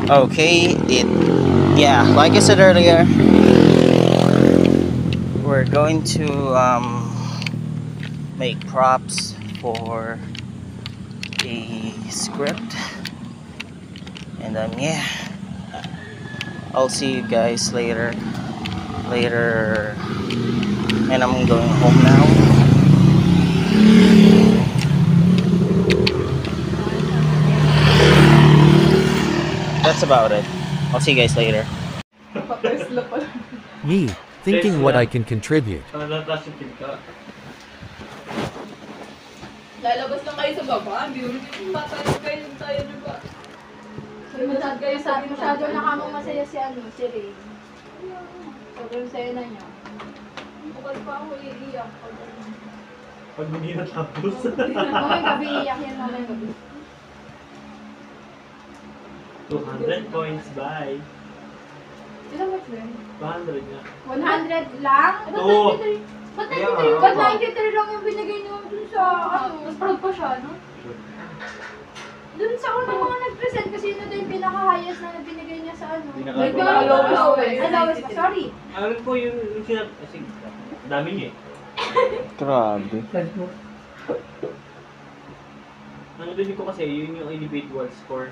Okay, yeah, like I said earlier, we're going to make props for a script, and yeah, I'll see you guys later, and I'm going home now. That's about it. I'll see you guys later. Me, thinking what I can contribute. Lalabas lang kayo sa baba, beautiful. Matay kayo tayo na ba? Masyado na kamang masaya si Ray. Sobrang saya na niya. Bukal pa ako iiyak. Pag hindi natapos. Mamayang gabi, iiyak yan mamayang gabi. 200 points, bye. Ilang ba yun? 200 nga. 100 lang? Oo. Ba't Kaya 93? nga. Ba't 93 lang yung binigay niyo dun sa Mas proud pa siya, no? Dun sa unang mga nag-present kasi yun na yung pinaka-highest na binigay niya sa ano. Allowance pa, sorry. Ano po yung sinap... Kasi, dami niya eh. Grabe. Ano din ko kasi, yun yung individual score.